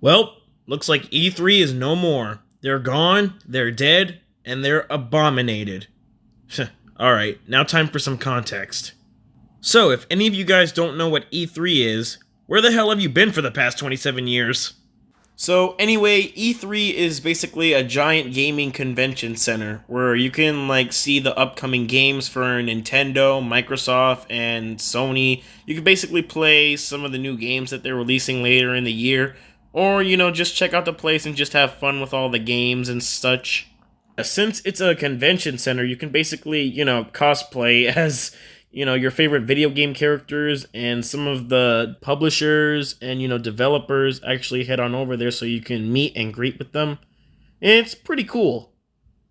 Well, looks like E3 is no more. They're gone, they're dead, and they're abominated. Alright, now time for some context. So, if any of you guys don't know what E3 is, where the hell have you been for the past 27 years? So, anyway, E3 is basically a giant gaming convention center where you can, see the upcoming games for Nintendo, Microsoft, and Sony. You can basically play some of the new games that they're releasing later in the year, or, just check out the place and just have fun with all the games and such. Since it's a convention center, you can basically, cosplay as, your favorite video game characters, and some of the publishers and, developers actually head on over there so you can meet and greet with them. It's pretty cool.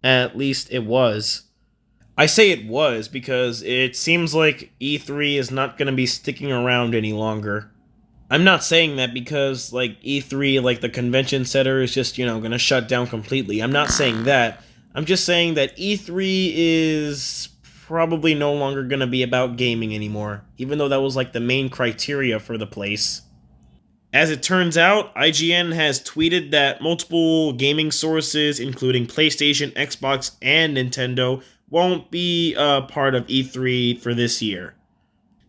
At least it was. I say it was because it seems like E3 is not going to be sticking around any longer. I'm not saying that because, E3, the convention center is just, going to shut down completely. I'm not saying that. I'm just saying that E3 is probably no longer going to be about gaming anymore, even though that was, the main criteria for the place. As it turns out, IGN has tweeted that multiple gaming sources, including PlayStation, Xbox, and Nintendo, won't be part of E3 for this year.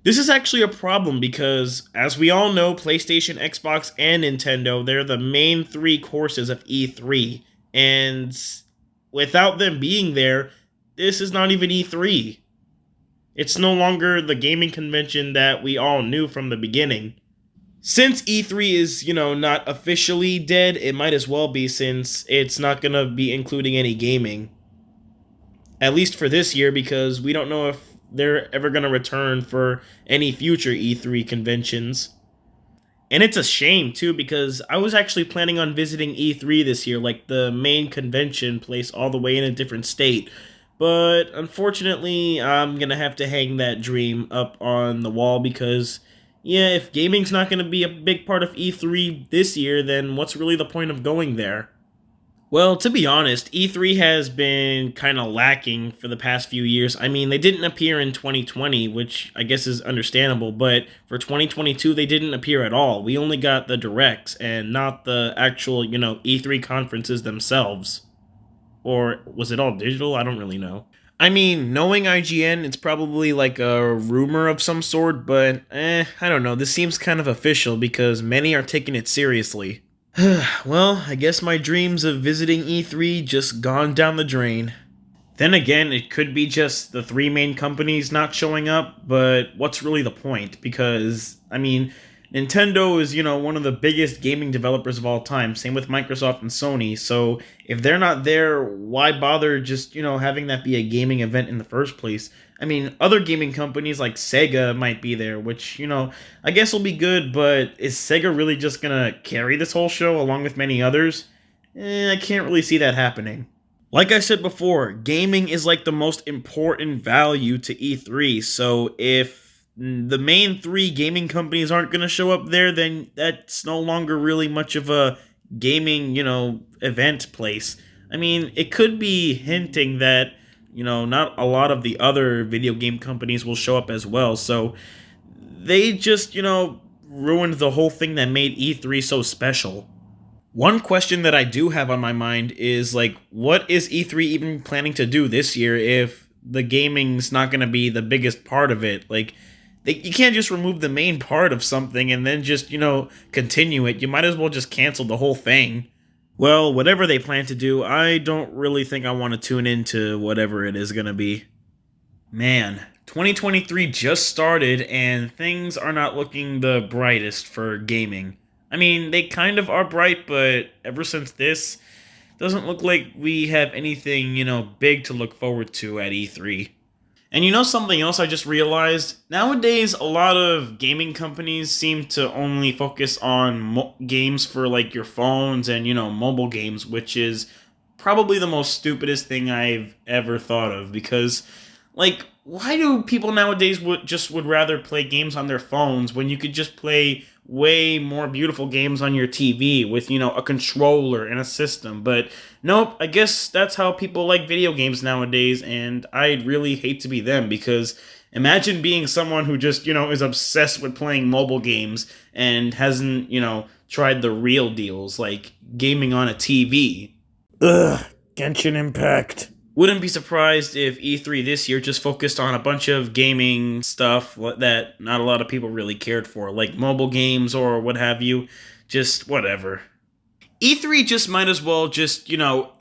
This is actually a problem because, as we all know, PlayStation, Xbox, and Nintendo, they're the main three courses of E3, and without them being there, this is not even E3. It's no longer the gaming convention that we all knew from the beginning. Since E3 is, not officially dead, it might as well be, since it's not going to be including any gaming. At least for this year, because we don't know if they're ever going to return for any future E3 conventions. And it's a shame, too, because I was actually planning on visiting E3 this year, the main convention place all the way in a different state. But unfortunately, I'm going to have to hang that dream up on the wall because, if gaming's not going to be a big part of E3 this year, then what's really the point of going there? Well, to be honest, E3 has been kind of lacking for the past few years. I mean, they didn't appear in 2020, which I guess is understandable, but for 2022, they didn't appear at all. We only got the directs and not the actual, E3 conferences themselves. Or was it all digital? I don't really know. I mean, knowing IGN, it's probably a rumor of some sort, but I don't know. This seems kind of official because many are taking it seriously. Well, I guess my dreams of visiting E3 just gone down the drain. Then again, it could be just the three main companies not showing up, but what's really the point? Because, Nintendo is, one of the biggest gaming developers of all time, same with Microsoft and Sony, so if they're not there, why bother just, having that be a gaming event in the first place? Other gaming companies like Sega might be there, which, I guess will be good, but is Sega really just gonna carry this whole show along with many others? I can't really see that happening. Like I said before, gaming is the most important value to E3, so if the main three gaming companies aren't going to show up there, then that's no longer really much of a gaming, event place. It could be hinting that, not a lot of the other video game companies will show up as well, so they just, ruined the whole thing that made E3 so special. One question that I do have on my mind is, what is E3 even planning to do this year if the gaming's not going to be the biggest part of it? You can't just remove the main part of something and then just, continue it. You might as well just cancel the whole thing. Well, whatever they plan to do, I don't really think I want to tune into whatever it is going to be. Man, 2023 just started and things are not looking the brightest for gaming. They kind of are bright, but ever since this, doesn't look like we have anything, big to look forward to at E3. And something else I just realized? Nowadays, a lot of gaming companies seem to only focus on games for, your phones and, mobile games, which is probably the most stupidest thing I've ever thought of, because, why do people nowadays would rather play games on their phones when you could just play way more beautiful games on your TV with, a controller and a system? But nope, I guess that's how people like video games nowadays, and I'd really hate to be them because Imagine being someone who just, is obsessed with playing mobile games and hasn't, tried the real deals, like gaming on a TV. Ugh, Genshin Impact. Wouldn't be surprised if E3 this year just focused on a bunch of gaming stuff that not a lot of people really cared for, like mobile games or what have you. Just whatever. E3 just might as well just,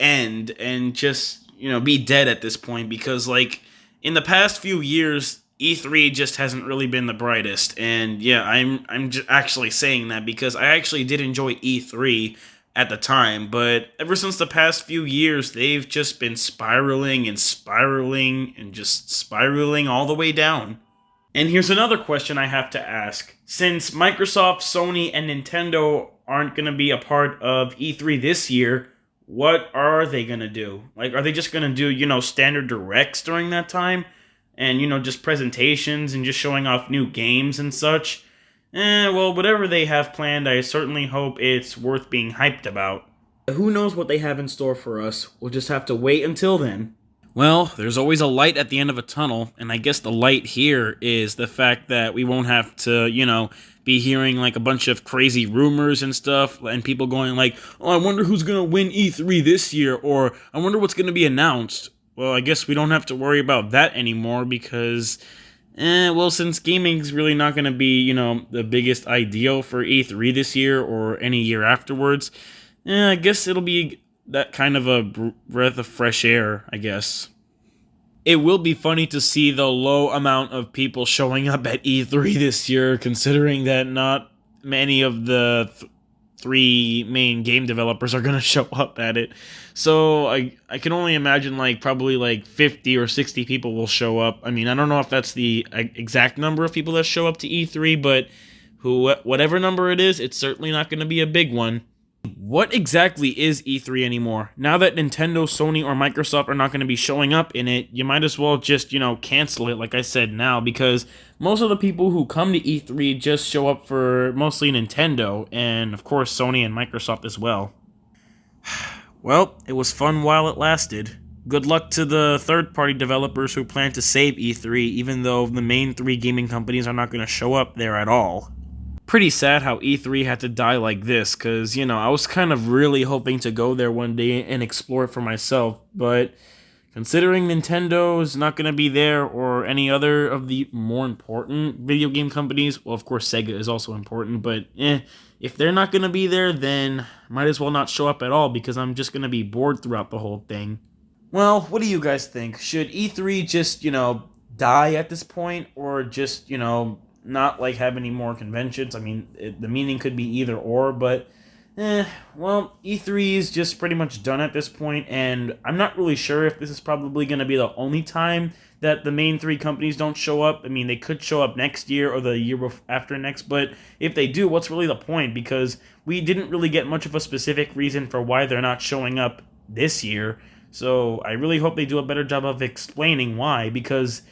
end and just, be dead at this point because, like, in the past few years, E3 just hasn't really been the brightest. And yeah, I'm just actually saying that because I actually did enjoy E3 at the time, but ever since the past few years, they've just been spiraling and spiraling and just spiraling all the way down. And here's another question I have to ask. Since Microsoft, Sony, and Nintendo aren't going to be a part of E3 this year, what are they going to do? Like, are they just going to do, standard directs during that time? And, just presentations and just showing off new games and such? Well, whatever they have planned, I certainly hope it's worth being hyped about. Who knows what they have in store for us? We'll just have to wait until then. Well, there's always a light at the end of a tunnel, and I guess the light here is the fact that we won't have to, be hearing like a bunch of crazy rumors and stuff, and people going like, oh, I wonder who's gonna win E3 this year, or I wonder what's gonna be announced. Well, I guess we don't have to worry about that anymore because, since gaming's really not gonna be, the biggest ideal for E3 this year or any year afterwards, I guess it'll be that kind of a breath of fresh air, I guess. It will be funny to see the low amount of people showing up at E3 this year, considering that not many of the three main game developers are going to show up at it. So I can only imagine probably 50 or 60 people will show up. I mean, I don't know if that's the exact number of people that show up to E3, but whatever number it is, it's certainly not going to be a big one. What exactly is E3 anymore? Now that Nintendo, Sony, or Microsoft are not going to be showing up in it, you might as well just, cancel it like I said now, because most of the people who come to E3 just show up for mostly Nintendo, and of course Sony and Microsoft as well. Well, it was fun while it lasted. Good luck to the third-party developers who plan to save E3, even though the main three gaming companies are not going to show up there at all. Pretty sad how E3 had to die like this, because, I was kind of really hoping to go there one day and explore it for myself, but considering Nintendo is not going to be there, or any other of the more important video game companies, well, of course Sega is also important, but if they're not going to be there, then might as well not show up at all, because I'm just going to be bored throughout the whole thing. Well, what do you guys think? Should E3 just, die at this point, or just, not have any more conventions? I mean, the meaning could be either or, but E3 is just pretty much done at this point, and I'm not really sure if this is probably going to be the only time that the main three companies don't show up. I mean, they could show up next year or the year after next, but if they do, what's really the point? Because we didn't really get much of a specific reason for why they're not showing up this year, so I really hope they do a better job of explaining why, because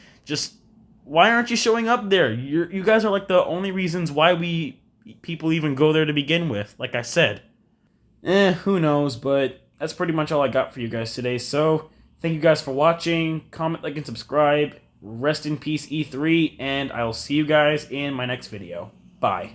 why aren't you showing up there? You guys are the only reasons why people even go there to begin with, like I said. Who knows, but that's pretty much all I got for you guys today. So, thank you guys for watching. Comment, like, and subscribe. Rest in peace, E3, and I'll see you guys in my next video. Bye.